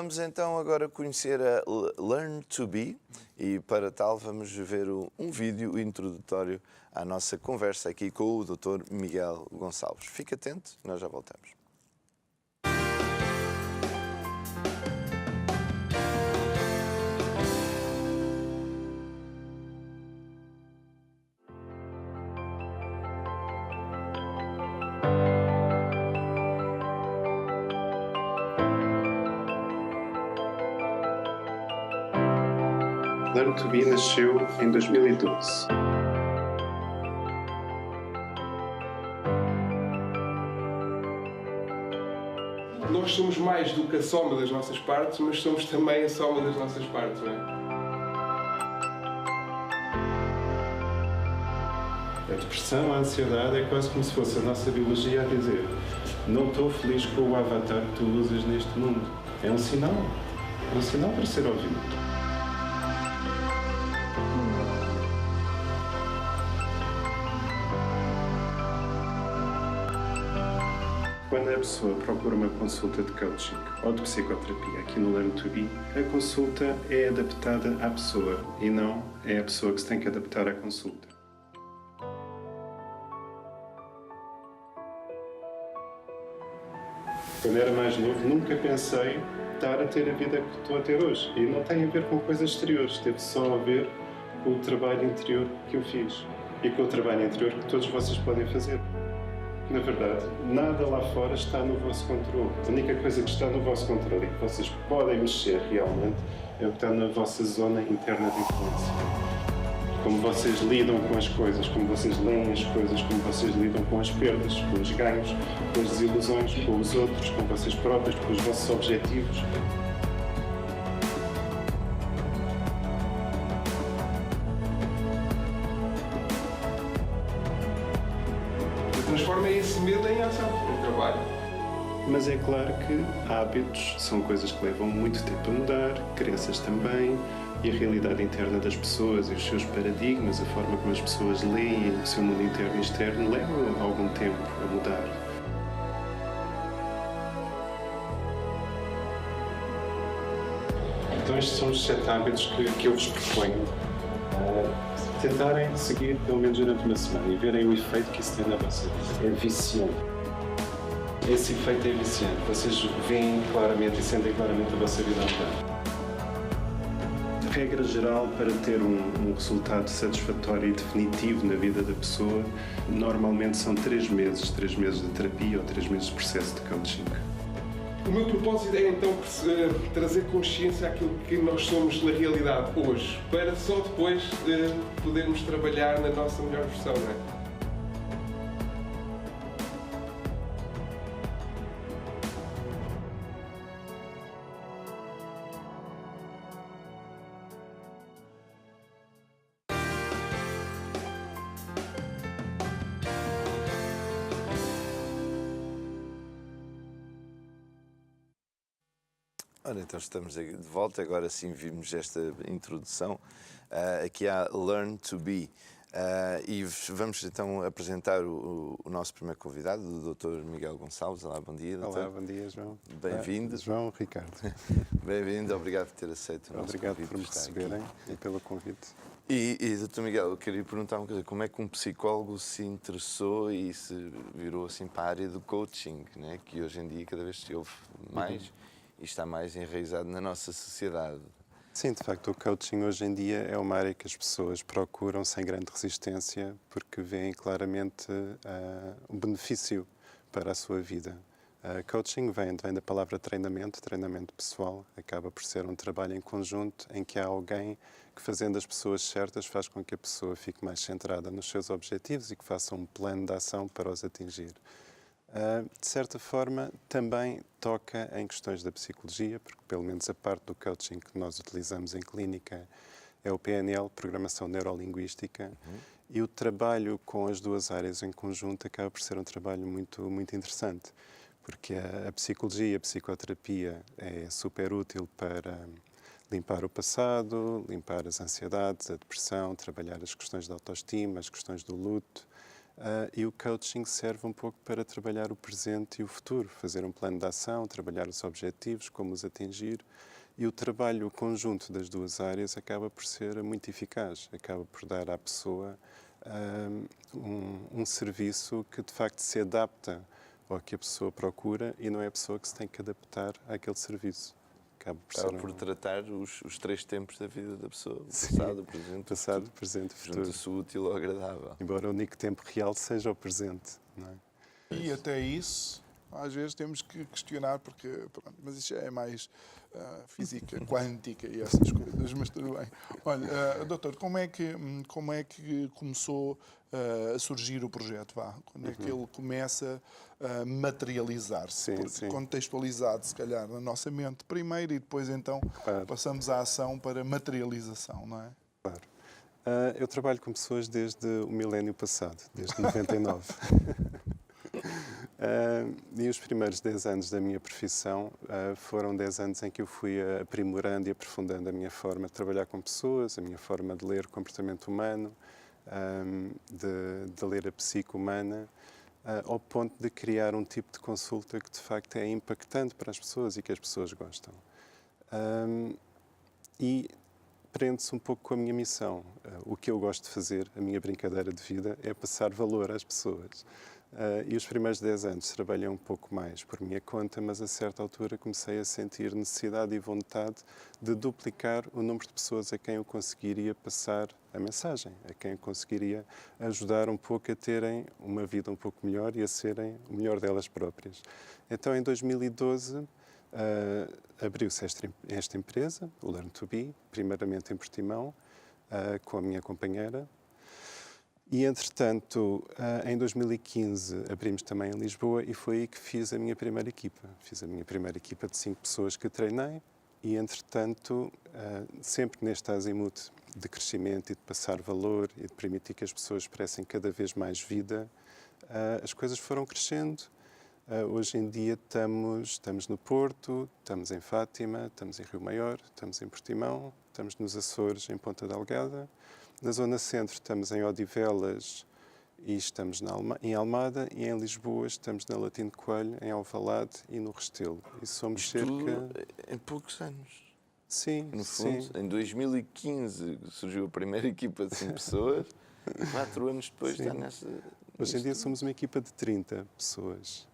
Vamos então agora conhecer a Learn to Be e para tal vamos ver um vídeo introdutório à nossa conversa aqui com o Dr. Miguel Gonçalves. Fique atento, nós já voltamos. Learn to Be nasceu em 2012. Nós somos mais do que a soma das nossas partes, mas somos também a soma das nossas partes, não é? A depressão, a ansiedade é quase como se fosse a nossa biologia a dizer: não estou feliz com o avatar que tu usas neste mundo. É um sinal para ser ouvido. Quando a pessoa procura uma consulta de coaching ou de psicoterapia aqui no Learn to Be, a consulta é adaptada à pessoa e não é a pessoa que se tem que adaptar à consulta. Quando era mais novo, nunca pensei estar a ter a vida que estou a ter hoje. E não tem a ver com coisas exteriores, teve só a ver com o trabalho interior que eu fiz e com o trabalho interior que todos vocês podem fazer. Na verdade, nada lá fora está no vosso controle. A única coisa que está no vosso controle e que vocês podem mexer realmente é o que está na vossa zona interna de influência. Como vocês lidam com as coisas, como vocês leem as coisas, como vocês lidam com as perdas, com os ganhos, com as desilusões, com os outros, com vocês próprios, com os vossos objetivos. Transforma esse medo em ação, em trabalho. Mas é claro que hábitos são coisas que levam muito tempo a mudar, crenças também, e a realidade interna das pessoas e os seus paradigmas, a forma como as pessoas leem o seu mundo interno e externo, levam algum tempo a mudar. Então estes são os 7 hábitos que eu vos proponho. Tentarem seguir pelo menos durante uma semana e verem o efeito que isso tem na vossa vida. É viciante. Esse efeito é viciante. Vocês veem claramente e sentem claramente a vossa vida mudar. Regra geral, para ter um resultado satisfatório e definitivo na vida da pessoa, normalmente são 3 meses de terapia ou 3 meses de processo de coaching. O meu propósito é então trazer consciência àquilo que nós somos na realidade hoje, para só depois podermos trabalhar na nossa melhor versão, não é? Ora, então estamos aqui de volta, agora sim vimos esta introdução aqui à Learn to Be e vamos então apresentar o nosso primeiro convidado, o Dr. Miguel Gonçalves. Olá, bom dia, doutor. Olá, bom dia, João. Bem-vindo. João, Ricardo. Bem-vindo, obrigado por ter aceito o nosso Obrigado convite. por me receberem e pelo convite. E Dr. Miguel, eu queria perguntar uma coisa, como é que um psicólogo se interessou e se virou assim para a área do coaching, né? Que hoje em dia cada vez se ouve mais e está mais enraizado na nossa sociedade? Sim, de facto, o coaching hoje em dia é uma área que as pessoas procuram sem grande resistência porque veem claramente um benefício para a sua vida. Coaching vem da palavra treinamento pessoal, acaba por ser um trabalho em conjunto em que há alguém que, fazendo as pessoas certas, faz com que a pessoa fique mais centrada nos seus objetivos e que faça um plano de ação para os atingir. De certa forma, também toca em questões da psicologia, porque pelo menos a parte do coaching que nós utilizamos em clínica é o PNL, Programação Neurolinguística, e o trabalho com as duas áreas em conjunto acaba por ser um trabalho muito interessante, porque a psicologia, a psicoterapia é super útil para limpar o passado, limpar as ansiedades, a depressão, trabalhar as questões da autoestima, as questões do luto, E o coaching serve um pouco para trabalhar o presente e o futuro, fazer um plano de ação, trabalhar os objetivos, como os atingir. E o trabalho conjunto das duas áreas acaba por ser muito eficaz, acaba por dar à pessoa um serviço que de facto se adapta ao que a pessoa procura e não é a pessoa que se tem que adaptar àquele serviço. Acaba por tratar os 3 tempos da vida da pessoa: o Sim. passado, o presente, Passado, presente e futuro. junta-se o útil ao agradável. Embora o único tempo real seja o presente, não é? E até isso, às vezes temos que questionar, porque, pronto, mas isso já é mais física quântica e essas coisas, mas tudo bem. Olha, doutor, como é que começou a surgir o projeto? Quando é que ele começa a materializar-se? Sim. Contextualizado, se calhar, na nossa mente primeiro e depois então Claro. passamos à ação para materialização, não é? Claro. Eu trabalho com pessoas desde o milénio passado, desde 99. E os primeiros 10 anos da minha profissão foram 10 anos em que eu fui aprimorando e aprofundando a minha forma de trabalhar com pessoas, a minha forma de ler o comportamento humano, de ler a psique humana, ao ponto de criar um tipo de consulta que de facto é impactante para as pessoas e que as pessoas gostam. E prende-se um pouco com a minha missão. O que eu gosto de fazer, a minha brincadeira de vida, é passar valor às pessoas. E os primeiros 10 anos trabalhei um pouco mais por minha conta, mas a certa altura comecei a sentir necessidade e vontade de duplicar o número de pessoas a quem eu conseguiria passar a mensagem, a quem eu conseguiria ajudar um pouco a terem uma vida um pouco melhor e a serem o melhor delas próprias. Então, em 2012, abriu-se esta empresa, o Learn to Be, primeiramente em Portimão, com a minha companheira. E, entretanto, em 2015 abrimos também em Lisboa e foi aí que fiz a minha primeira equipa. Fiz a minha primeira equipa de 5 pessoas que treinei e, entretanto, sempre neste azimuth de crescimento e de passar valor e de permitir que as pessoas expressem cada vez mais vida, as coisas foram crescendo. Hoje em dia estamos no Porto, estamos em Fátima, estamos em Rio Maior, estamos em Portimão, estamos nos Açores, em Ponta Delgada. Na zona centro estamos em Odivelas e estamos em Almada, e em Lisboa estamos na Latino de Coelho, em Alvalade e no Restelo. E somos Isto cerca... em poucos anos. Sim, No fundo, sim. em 2015 surgiu a primeira equipa de 5 pessoas, 4 anos depois Sim. está nessa... Hoje em dia somos uma equipa de 30 pessoas.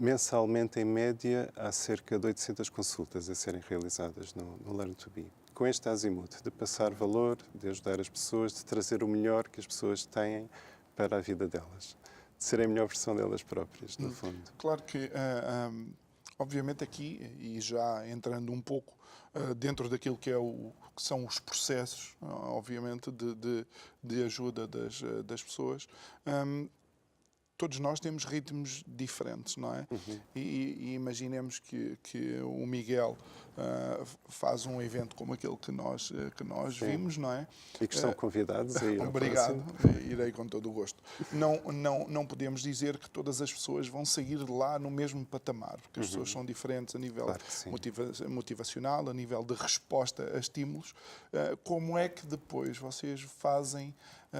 Mensalmente, em média, há cerca de 800 consultas a serem realizadas no Learn to Be. Com este azimuth de passar valor, de ajudar as pessoas, de trazer o melhor que as pessoas têm para a vida delas. De serem a melhor versão delas próprias, no fundo. Claro que, obviamente aqui, e já entrando um pouco dentro daquilo que são os processos, obviamente, de ajuda das pessoas, todos nós temos ritmos diferentes, não é? Uhum. E imaginemos que o Miguel faz um evento como aquele que nós vimos, não é? E que estão convidados a ir ao Obrigado, próximo. irei com todo o gosto. Não podemos dizer que todas as pessoas vão sair de lá no mesmo patamar, porque as pessoas são diferentes a nível Claro que sim. motivacional, a nível de resposta a estímulos. Como é que depois vocês fazem,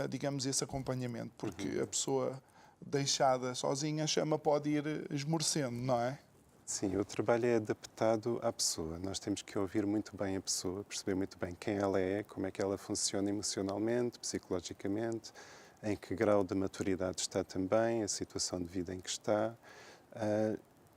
digamos, esse acompanhamento? Porque a pessoa deixada sozinha, a chama pode ir esmorecendo, não é? Sim, o trabalho é adaptado à pessoa. Nós temos que ouvir muito bem a pessoa, perceber muito bem quem ela é, como é que ela funciona emocionalmente, psicologicamente, em que grau de maturidade está também, a situação de vida em que está.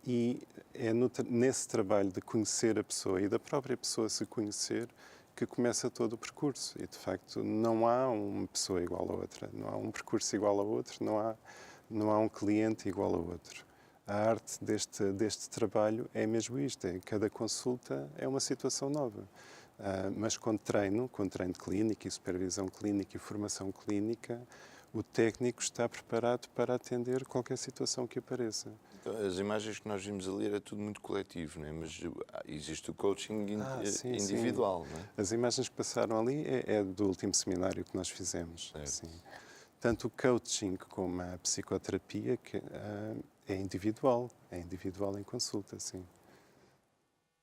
E é nesse trabalho de conhecer a pessoa e da própria pessoa se conhecer que começa todo o percurso. E, de facto, não há uma pessoa igual a outra, não há um percurso igual a outro, não há um cliente igual a outro. A arte deste trabalho é mesmo isto, cada consulta é uma situação nova. Mas com treino de clínica e supervisão clínica e formação clínica, o técnico está preparado para atender qualquer situação que apareça. As imagens que nós vimos ali era tudo muito coletivo, não é? Mas existe o coaching Sim, individual, sim. não é? As imagens que passaram ali é do último seminário que nós fizemos. Sim. Tanto o coaching como a psicoterapia é individual em consulta, sim.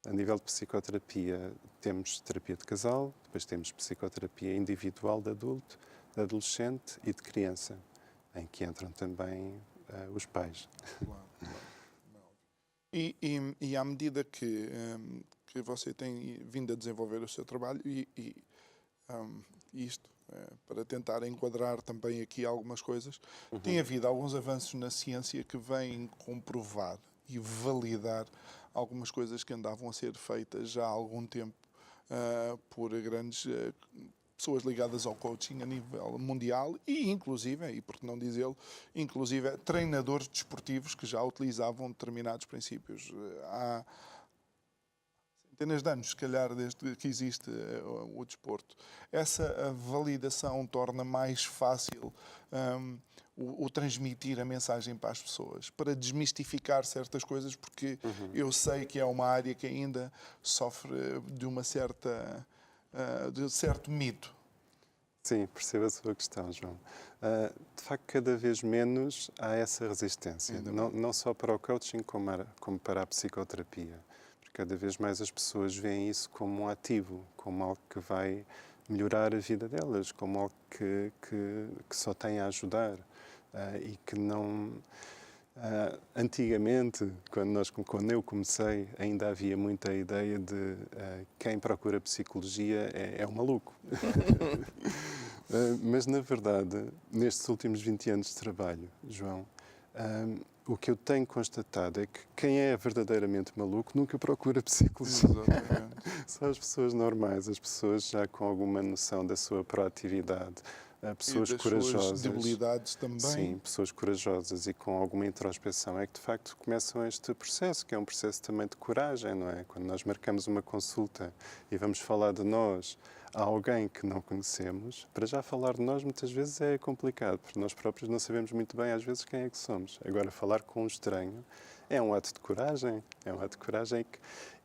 A nível de psicoterapia temos terapia de casal, depois temos psicoterapia individual de adulto, de adolescente e de criança, em que entram também os pais. Claro, claro. E à medida que você tem vindo a desenvolver o seu trabalho, isto, para tentar enquadrar também aqui algumas coisas, tem havido alguns avanços na ciência que vêm comprovar e validar algumas coisas que andavam a ser feitas já há algum tempo por grandes pessoas ligadas ao coaching a nível mundial e inclusive, e por que não dizê-lo, inclusive treinadores desportivos que já utilizavam determinados princípios. Há centenas de anos, se calhar, desde que existe o desporto. Essa validação torna mais fácil o transmitir a mensagem para as pessoas, para desmistificar certas coisas, porque eu sei que é uma área que ainda sofre de uma certa de certo mito. Sim, percebo a sua questão, João. De facto, cada vez menos há essa resistência, não só para o coaching, como para a psicoterapia. Porque cada vez mais as pessoas veem isso como um ativo, como algo que vai melhorar a vida delas, como algo que só tem a ajudar e que não... antigamente, quando eu comecei, ainda havia muita ideia de quem procura psicologia é um maluco. Mas, na verdade, nestes últimos 20 anos de trabalho, João, o que eu tenho constatado é que quem é verdadeiramente maluco nunca procura psicologia. São as pessoas normais, as pessoas já com alguma noção da sua proatividade, pessoas corajosas. Suas debilidades também. Sim, pessoas corajosas e com alguma introspeção é que de facto começam este processo, que é um processo também de coragem, não é? Quando nós marcamos uma consulta e vamos falar de nós a alguém que não conhecemos, para já falar de nós muitas vezes é complicado, porque nós próprios não sabemos muito bem às vezes quem é que somos. Agora, falar com um estranho é um ato de coragem,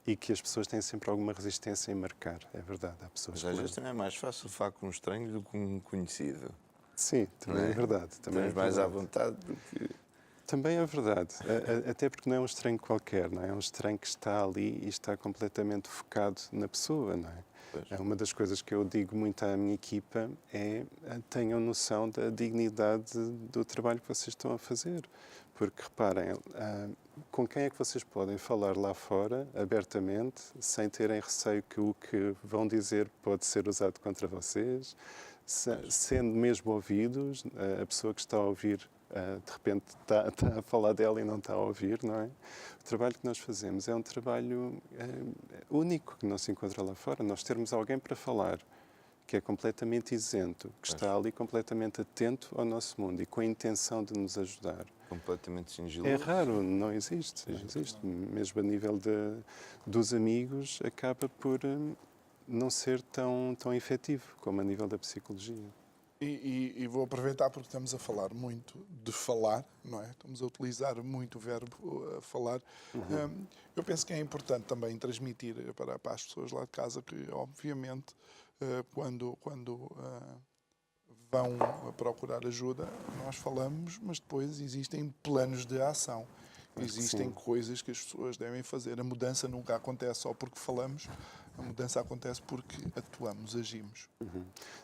e que as pessoas têm sempre alguma resistência em marcar, é verdade. Há pessoas Mas às vezes também é mais fácil falar com um estranho do que com um conhecido. Sim, também é verdade. Também Tens mais à vontade do que... Também é verdade, até porque não é um estranho qualquer, não é? É um estranho que está ali e está completamente focado na pessoa, não é? Pois. Uma das coisas que eu digo muito à minha equipa é tenham noção da dignidade do trabalho que vocês estão a fazer. Porque, reparem, com quem é que vocês podem falar lá fora, abertamente, sem terem receio que o que vão dizer pode ser usado contra vocês, sendo mesmo ouvidos, a pessoa que está a ouvir, de repente está a falar dela e não está a ouvir, não é? O trabalho que nós fazemos é um trabalho único que não se encontra lá fora. Nós termos alguém para falar que é completamente isento, que está ali completamente atento ao nosso mundo e com a intenção de nos ajudar. Completamente sigiloso. É raro, não existe. Não existe. Mesmo a nível dos amigos, acaba por não ser tão efetivo como a nível da psicologia. E vou aproveitar porque estamos a falar muito de falar, não é? Estamos a utilizar muito o verbo falar. Eu penso que é importante também transmitir para as pessoas lá de casa que, obviamente, quando vão procurar ajuda, nós falamos, mas depois existem planos de ação. Existem coisas que as pessoas devem fazer. A mudança nunca acontece só porque falamos, a mudança acontece porque atuamos, agimos.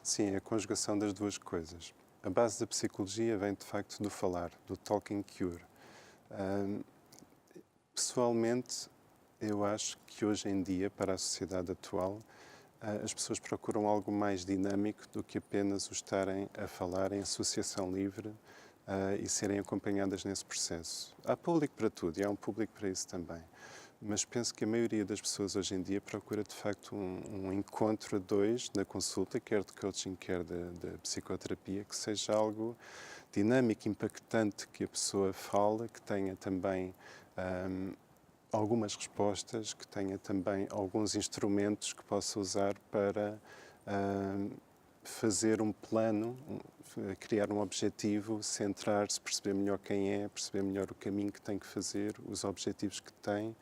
Sim, é a conjugação das duas coisas. A base da psicologia vem, de facto, do falar, do talking cure. Pessoalmente, eu acho que hoje em dia, para a sociedade atual, as pessoas procuram algo mais dinâmico do que apenas o estarem a falar em associação livre e serem acompanhadas nesse processo. Há público para tudo e há um público para isso também. Mas penso que a maioria das pessoas hoje em dia procura, de facto, um encontro a dois na consulta, quer de coaching, quer de psicoterapia, que seja algo dinâmico, impactante, que a pessoa fala, que tenha também algumas respostas, que tenha também alguns instrumentos que possa usar para fazer um plano, criar um objetivo, centrar-se, perceber melhor quem é, perceber melhor o caminho que tem que fazer, os objetivos que tem.